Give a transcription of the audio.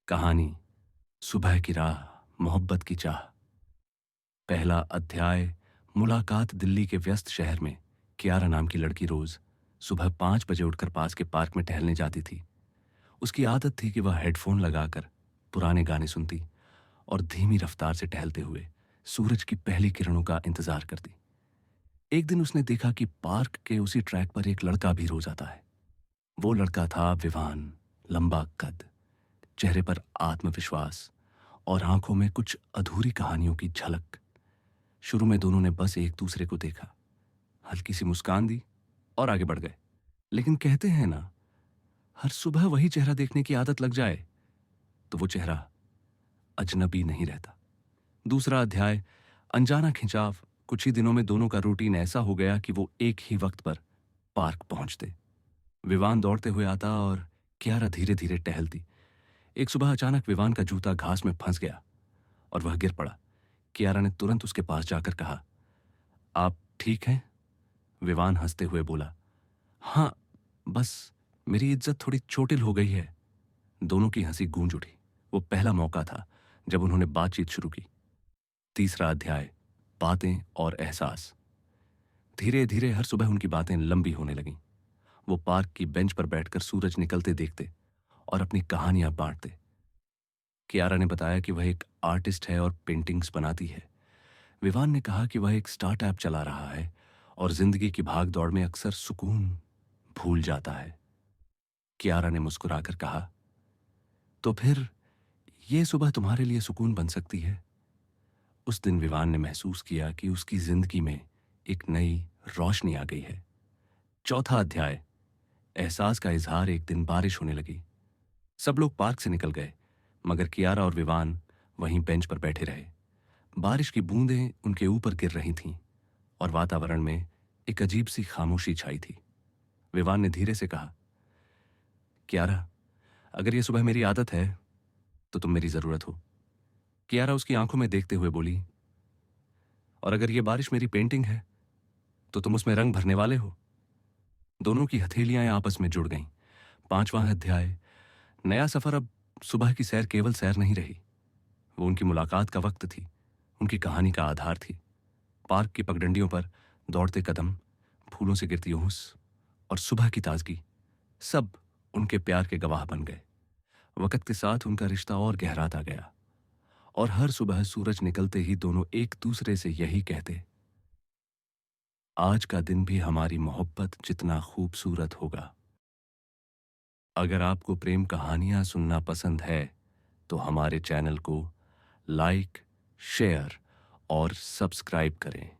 कहानी सुबह की राह, मोहब्बत की चाह। पहला अध्याय। मुलाकात। दिल्ली के व्यस्त शहर में कियारा नाम की लड़की रोज सुबह 5 बजे उठकर पास के पार्क में टहलने जाती थी। उसकी आदत थी कि वह हेडफोन लगाकर पुराने गाने सुनती और धीमी रफ्तार से टहलते हुए सूरज की पहली किरणों का इंतजार करती। एक दिन उसने देखा कि पार्क के उसी ट्रैक पर एक लड़का भी रोज आता है। वो लड़का था विवान। लंबा कद, चेहरे पर आत्मविश्वास और आंखों में कुछ अधूरी कहानियों की झलक। शुरू में दोनों ने बस एक दूसरे को देखा, हल्की सी मुस्कान दी और आगे बढ़ गए। लेकिन कहते हैं ना, हर सुबह वही चेहरा देखने की आदत लग जाए तो वो चेहरा अजनबी नहीं रहता। दूसरा अध्याय। अनजाना खिंचाव। कुछ ही दिनों में दोनों का रूटीन ऐसा हो गया कि वो एक ही वक्त पर पार्क पहुंचते। विवान दौड़ते हुए आता और कियारा धीरे धीरे टहलती। एक सुबह अचानक विवान का जूता घास में फंस गया और वह गिर पड़ा। कियारा ने तुरंत उसके पास जाकर कहा, आप ठीक हैं? विवान हंसते हुए बोला, हाँ, बस मेरी इज्जत थोड़ी चोटिल हो गई है। दोनों की हंसी गूंज उठी। वो पहला मौका था जब उन्होंने बातचीत शुरू की। तीसरा अध्याय। बातें और एहसास। धीरे धीरे हर सुबह उनकी बातें लंबी होने लगीं। वो पार्क की बेंच पर बैठकर सूरज निकलते देखते और अपनी कहानियां बांटते। कियारा ने बताया कि वह एक आर्टिस्ट है और पेंटिंग्स बनाती है। विवान ने कहा कि वह एक स्टार्टअप चला रहा है और जिंदगी की भाग दौड़ में अक्सर सुकून भूल जाता है। कियारा ने मुस्कुराकर कहा, तो फिर ये सुबह तुम्हारे लिए सुकून बन सकती है। उस दिन विवान ने महसूस किया कि उसकी जिंदगी में एक नई रोशनी आ गई है। चौथा अध्याय। एहसास का इजहार। एक दिन बारिश होने लगी। सब लोग पार्क से निकल गए, मगर कियारा और विवान वहीं बेंच पर बैठे रहे। बारिश की बूंदें उनके ऊपर गिर रही थीं और वातावरण में एक अजीब सी खामोशी छाई थी। विवान ने धीरे से कहा, कियारा, अगर ये सुबह मेरी आदत है तो तुम मेरी जरूरत हो। कियारा उसकी आंखों में देखते हुए बोली, और अगर ये बारिश मेरी पेंटिंग है तो तुम उसमें रंग भरने वाले हो। दोनों की हथेलियां आपस में जुड़ गईं। पांचवां अध्याय। नया सफर। अब सुबह की सैर केवल सैर नहीं रही, वो उनकी मुलाकात का वक्त थी, उनकी कहानी का आधार थी। पार्क की पगडंडियों पर दौड़ते कदम, फूलों से गिरती ओस और सुबह की ताजगी, सब उनके प्यार के गवाह बन गए। वक्त के साथ उनका रिश्ता और गहराता गया और हर सुबह सूरज निकलते ही दोनों एक दूसरे से यही कहते, आज का दिन भी हमारी मोहब्बत जितना खूबसूरत होगा। अगर आपको प्रेम कहानियां सुनना पसंद है तो हमारे चैनल को लाइक, शेयर और सब्सक्राइब करें।